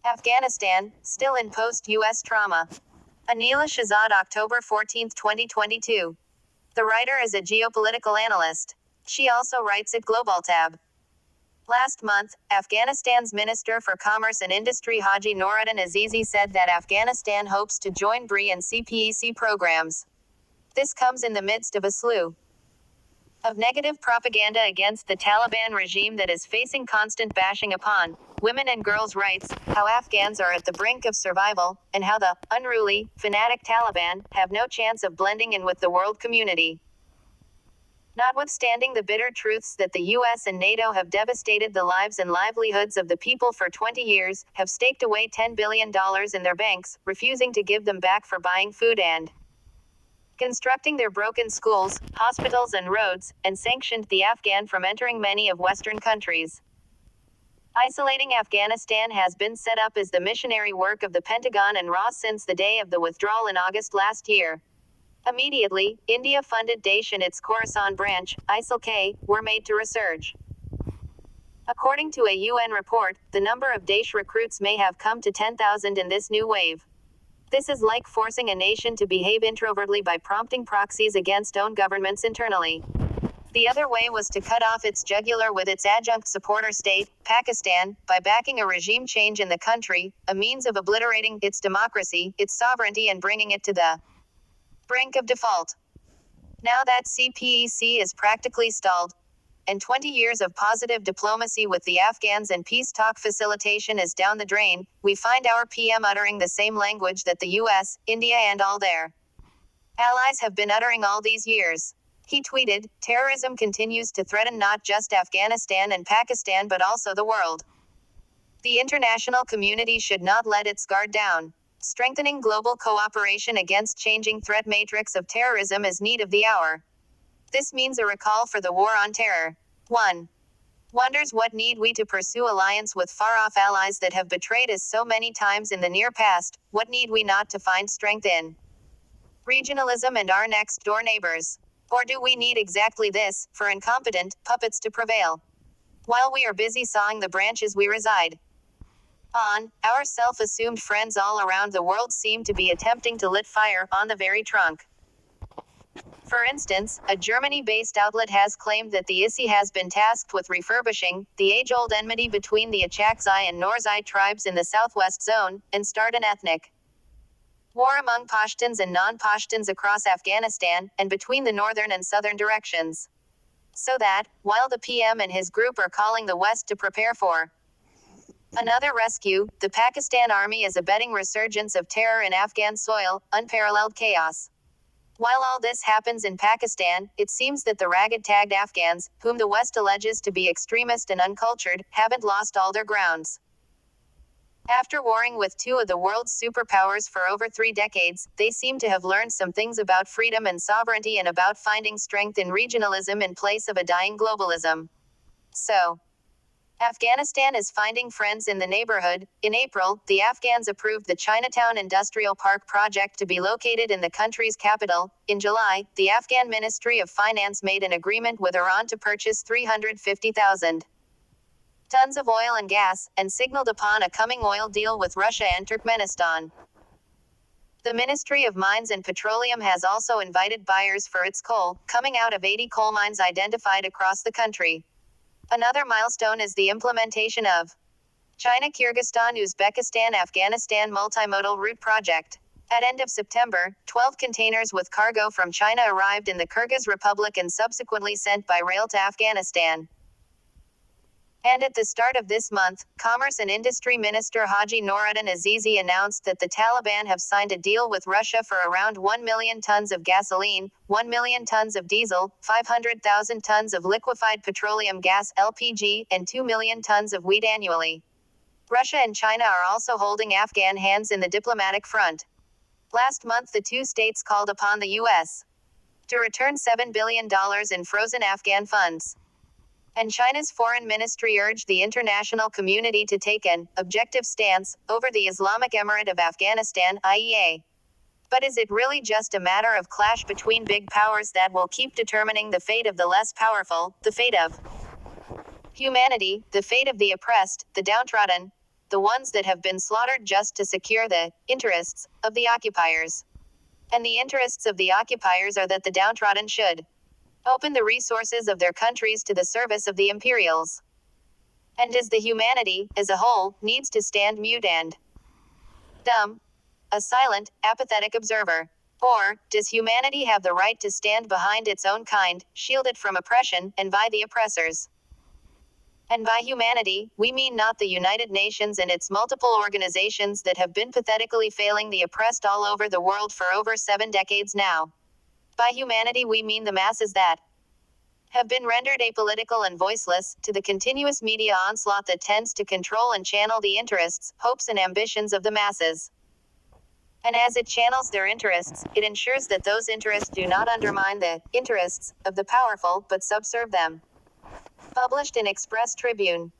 Afghanistan, still in post-US trauma. Aneela Shahzad, October 14, 2022. The writer is a geopolitical analyst. She also writes at GlobalTab. Last month, Afghanistan's Minister for Commerce and Industry Haji Noruddin Azizi said that Afghanistan hopes to join BRI and CPEC programs. This comes in the midst of a slew of negative propaganda against the Taliban regime that is facing constant bashing upon women and girls' rights, how Afghans are at the brink of survival, and how the unruly, fanatic Taliban have no chance of blending in with the world community. Notwithstanding the bitter truths that the US and NATO have devastated the lives and livelihoods of the people for 20 years, have staked away $10 billion in their banks, refusing to give them back for buying food and constructing their broken schools, hospitals and roads, and sanctioned the Afghan from entering many of Western countries. Isolating Afghanistan has been set up as the missionary work of the Pentagon and RAW since the day of the withdrawal in August last year. Immediately, India-funded Daesh and its Khorasan branch, ISIL-K, were made to resurge. According to a UN report, the number of Daesh recruits may have come to 10,000 in this new wave. This is like forcing a nation to behave introvertly by prompting proxies against own governments internally. The other way was to cut off its jugular with its adjunct supporter state, Pakistan, by backing a regime change in the country, a means of obliterating its democracy, its sovereignty, and bringing it to the brink of default. Now that CPEC is practically stalled, and 20 years of positive diplomacy with the Afghans and peace talk facilitation is down the drain, we find our PM uttering the same language that the US, India and all their allies have been uttering all these years. He tweeted, "Terrorism continues to threaten not just Afghanistan and Pakistan but also the world. The international community should not let its guard down. Strengthening global cooperation against changing threat matrix of terrorism is need of the hour. This means a recall for the war on terror. 1. Wonders what need we to pursue alliance with far-off allies that have betrayed us so many times in the near past, what need we not to find strength in regionalism and our next-door neighbors? Or do we need exactly this, for incompetent puppets to prevail, while we are busy sawing the branches we reside on? Our self-assumed friends all around the world seem to be attempting to lit fire on the very trunk. For instance, a Germany-based outlet has claimed that the ISI has been tasked with refurbishing the age-old enmity between the Achakzai and Norzai tribes in the southwest zone, and start an ethnic war among Pashtuns and non-Pashtuns across Afghanistan, and between the northern and southern directions. So that, while the PM and his group are calling the West to prepare for another rescue, the Pakistan army is abetting resurgence of terror in Afghan soil, unparalleled chaos. While all this happens in Pakistan, it seems that the ragged-tagged Afghans, whom the West alleges to be extremist and uncultured, haven't lost all their grounds. After warring with two of the world's superpowers for over 3 decades, they seem to have learned some things about freedom and sovereignty and about finding strength in regionalism in place of a dying globalism. So, Afghanistan is finding friends in the neighborhood. In April, the Afghans approved the Chinatown Industrial Park project to be located in the country's capital. In July, the Afghan Ministry of Finance made an agreement with Iran to purchase 350,000 tons of oil and gas, and signaled upon a coming oil deal with Russia and Turkmenistan. The Ministry of Mines and Petroleum has also invited buyers for its coal, coming out of 80 coal mines identified across the country. Another milestone is the implementation of China-Kyrgyzstan-Uzbekistan-Afghanistan multimodal route project. At end of September, 12 containers with cargo from China arrived in the Kyrgyz Republic and subsequently sent by rail to Afghanistan. And at the start of this month, Commerce and Industry Minister Haji Noruddin Azizi announced that the Taliban have signed a deal with Russia for around 1 million tons of gasoline, 1 million tons of diesel, 500,000 tons of liquefied petroleum gas (LPG), and 2 million tons of wheat annually. Russia and China are also holding Afghan hands in the diplomatic front. Last month, the two states called upon the U.S. to return $7 billion in frozen Afghan funds. And China's foreign ministry urged the international community to take an objective stance over the Islamic Emirate of Afghanistan (IEA). But is it really just a matter of clash between big powers that will keep determining the fate of the less powerful, the fate of humanity, the fate of the oppressed, the downtrodden? the ones that have been slaughtered just to secure the interests of the occupiers. And the interests of the occupiers are that the downtrodden should open the resources of their countries to the service of the imperials. And as the humanity, as a whole, needs to stand mute and dumb, a silent, apathetic observer? Or, does humanity have the right to stand behind its own kind, shield it from oppression, and by the oppressors? And by humanity, we mean not the United Nations and its multiple organizations that have been pathetically failing the oppressed all over the world for over 7 decades now. By humanity we mean the masses that have been rendered apolitical and voiceless to the continuous media onslaught that tends to control and channel the interests, hopes and ambitions of the masses. And as it channels their interests, it ensures that those interests do not undermine the interests of the powerful, but subserve them. Published in Express Tribune.